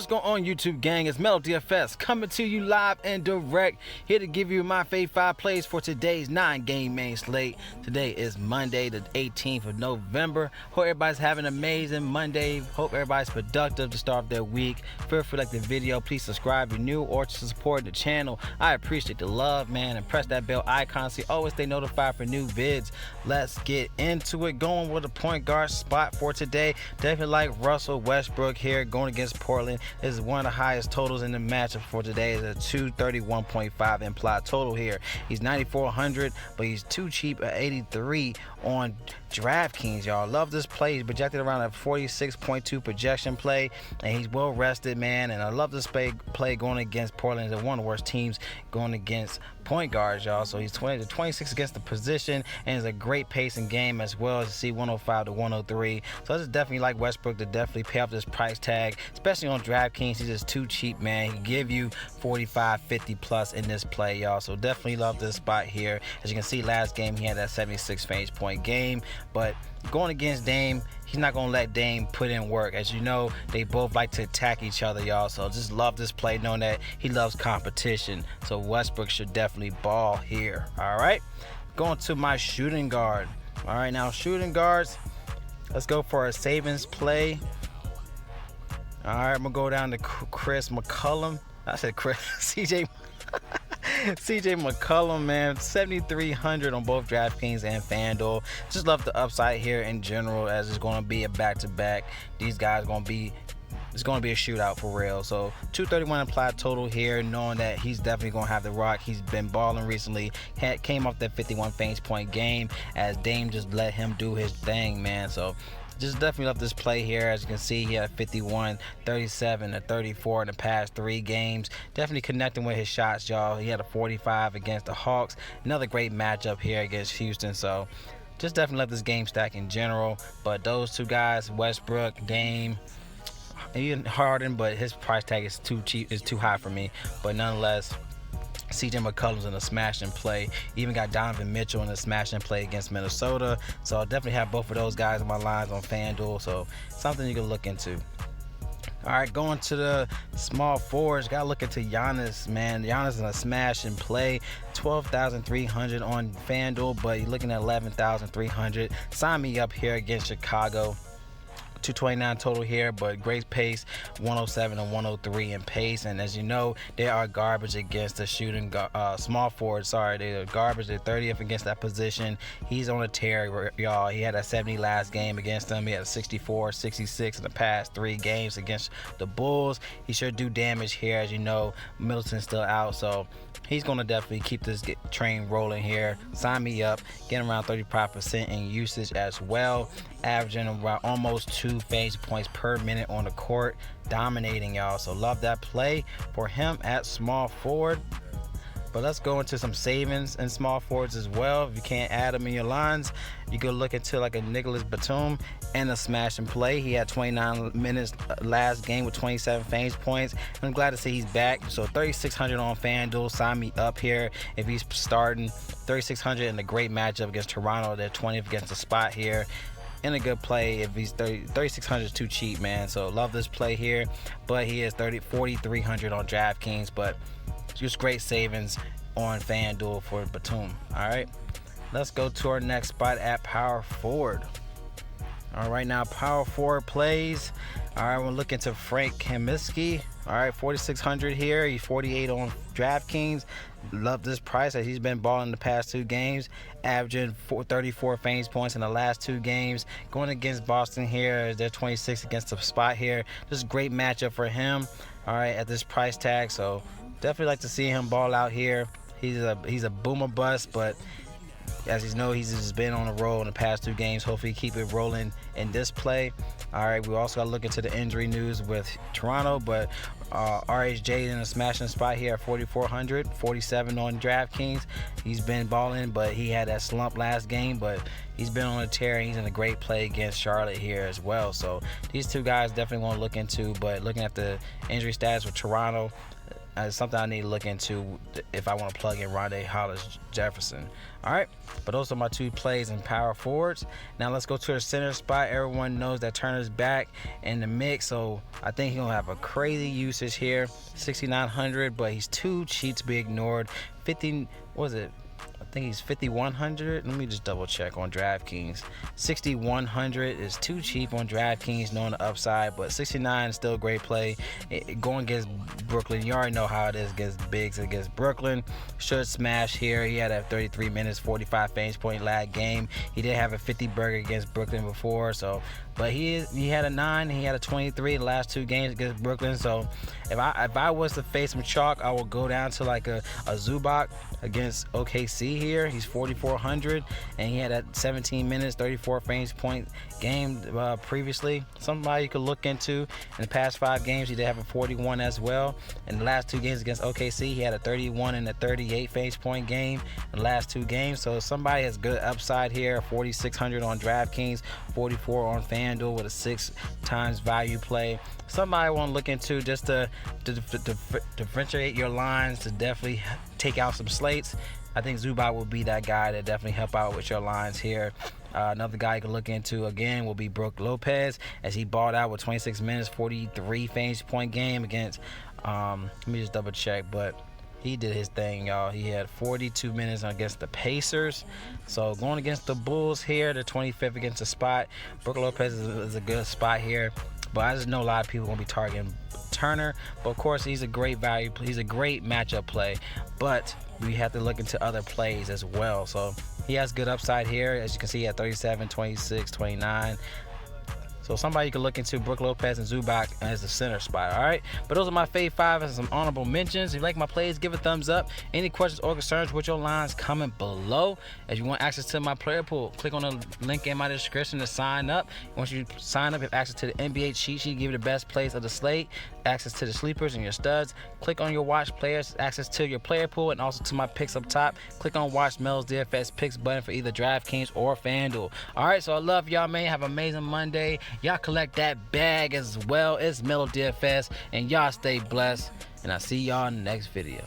What's going on, YouTube gang? It's Metal DFS coming to you live and direct, here to give you my fave 5 plays for today's 9-game main slate. Today is Monday, the 18th of November. Hope everybody's having an amazing Monday. Hope everybody's productive to start their week. Feel free to like the video. Please subscribe if you're new or to support the channel. I appreciate the love, man, and press that bell icon so you always stay notified for new vids. Let's get into it. Going with a point guard spot for today. Definitely like Russell Westbrook here, going against Portland. This is one of the highest totals in the matchup for today. Is a 231.5 implied total here. He's 9,400, but he's too cheap at 83 on DraftKings, y'all. Love this play. He's projected around a 46.2 projection play, and he's well rested, man. And I love this play going against Portland. They're one of the worst teams going against point guards, y'all. So he's 20 to 26 against the position, and it's a great pacing game as well, as you see, 105 to 103. So I just definitely like Westbrook to definitely pay off this price tag, especially on DraftKings. He's just too cheap, man. He give you 45, 50 plus in this play, y'all. So definitely love this spot here. As you can see, last game he had that 76 fantasy point game, but going against Dame, he's not going to let Dame put in work. As you know, they both like to attack each other, y'all. So just love this play, knowing that he loves competition. So Westbrook should definitely ball here. All right, going to my shooting guard. All right, now shooting guards, let's go for a savings play. All right, I'm going to go down to Chris McCollum. I said Chris, CJ McCollum, man. 7,300 on both DraftKings and FanDuel. Just love the upside here in general, as it's going to be a back-to-back. These guys going to be, it's going to be a shootout for real. So 231 implied total here, knowing that he's definitely going to have the rock. He's been balling recently. Came off that 51 fantasy point game, as Dame just let him do his thing, man. So just definitely love this play here. As you can see, he had 51, 37, and 34 in the past 3 games. Definitely connecting with his shots, y'all. He had a 45 against the Hawks. Another great matchup here against Houston. So just definitely love this game stack in general. But those two guys, Westbrook, Dame, even Harden, but his price tag is too cheap, is too high for me. But nonetheless, CJ McCollum's in a smash and play. Even got Donovan Mitchell in a smash and play against Minnesota. So I'll definitely have both of those guys in my lines on FanDuel. So something you can look into. All right, going to the small forwards, gotta look into Giannis, man. Giannis in a smash and play, 12,300 on FanDuel, but you're looking at 11,300. Sign me up here against Chicago. 229 total here, but great pace, 107 and 103 in pace. And as you know, they are garbage against the shooting small forward. Sorry, they're garbage. They're 30th against that position. He's on a tear, y'all. He had a 70 last game against them. He had a 64, 66 in the past 3 games against the Bulls. He should do damage here. As you know, Middleton's still out, so he's going to definitely keep this train rolling here. Sign me up. Getting around 35% in usage as well. Averaging around almost 2 fantasy points per minute on the court. Dominating, y'all. So love that play for him at small forward. But let's go into some savings and small forwards as well. If you can't add them in your lines, you can look into like a Nicolas Batum and a smash and play. He had 29 minutes last game with 27 fantasy points. I'm glad to see he's back. So 3,600 on FanDuel. Sign me up here if he's starting. 3,600 in a great matchup against Toronto. They're 20th against the spot here. In a good play. If he's 3,600 is too cheap, man. So love this play here. But he is 4,300 on DraftKings. But just great savings on FanDuel for Batum. All right, let's go to our next spot at power forward. All right, now power forward plays. All right, we're looking to Frank Kaminsky. All right, 4,600 here. He's 48 on DraftKings. Love this price as he's been balling the past 2 games, averaging 34 fantasy points in the last 2 games. Going against Boston here, they're 26 against the spot here. Just great matchup for him. All right, at this price tag. So definitely like to see him ball out here. He's a boomer bust, but as you know, he's just been on a roll in the past 2 games. Hopefully keep it rolling in this play. All right, we also got to look into the injury news with Toronto, but RHJ in a smashing spot here at 4,400, 47 on DraftKings. He's been balling, but he had that slump last game, but he's been on a tear, and he's in a great play against Charlotte here as well. So these 2 guys definitely want to look into, but looking at the injury stats with Toronto, It's something I need to look into if I want to plug in Rondé Hollis Jefferson. All right, but those are my 2 plays in power forwards. Now let's go to the center spot. Everyone knows that Turner's back in the mix, so I think he'll have a crazy usage here. 6,900, but he's too cheap to be ignored. 50, what was it? I think he's 5,100. Let me just double check on DraftKings. 6,100 is too cheap on DraftKings, knowing the upside, but 69 is still a great play. Going against Brooklyn, you already know how it is against Bigs against Brooklyn. Should smash here. He had a 33 minutes, 45 fantasy point lag game. He did have a 50 burger against Brooklyn before, so. But he had a 9, he had a 23 the last 2 games against Brooklyn. So if I was to face some chalk, I would go down to like a Zubac against OKC here. He's 4,400, and he had a 17 minutes, 34 fantasy point game previously. Somebody you could look into. In the past 5 games, he did have a 41 as well. In the last 2 games against OKC, he had a 31 and a 38 fantasy point game in the last 2 games. So somebody has good upside here. 4,600 on DraftKings, 44 on FanDuel with a 6 times value play. Somebody I want to look into just to differentiate your lines, to definitely take out some slates. I think Zubac will be that guy to definitely help out with your lines here. Another guy you can look into again will be Brook Lopez, as he balled out with 26 minutes, 43 fantasy point game against. Let me just double check, but he did his thing, y'all. He had 42 minutes against the Pacers. So going against the Bulls here, the 25th against the spot. Brook Lopez is a good spot here. But I just know a lot of people are going to be targeting Turner. But of course, he's a great value. He's a great matchup play. But we have to look into other plays as well. So he has good upside here. As you can see, he had 37, 26, 29. So somebody you can look into, Brook Lopez and Zubac as the center spot, all right? But those are my fave 5 and some honorable mentions. If you like my plays, give a thumbs up. Any questions or concerns with your lines, comment below. If you want access to my player pool, click on the link in my description to sign up. Once you sign up, you have access to the NBA cheat sheet, give you the best plays of the slate, access to the sleepers and your studs. Click on your watch players, access to your player pool, and also to my picks up top. Click on watch Mel's DFS picks button for either DraftKings or FanDuel. All right, so I love y'all, man. Have an amazing Monday. Y'all collect that bag as well. It's Melo DFS, and y'all stay blessed, and I'll see y'all in the next video.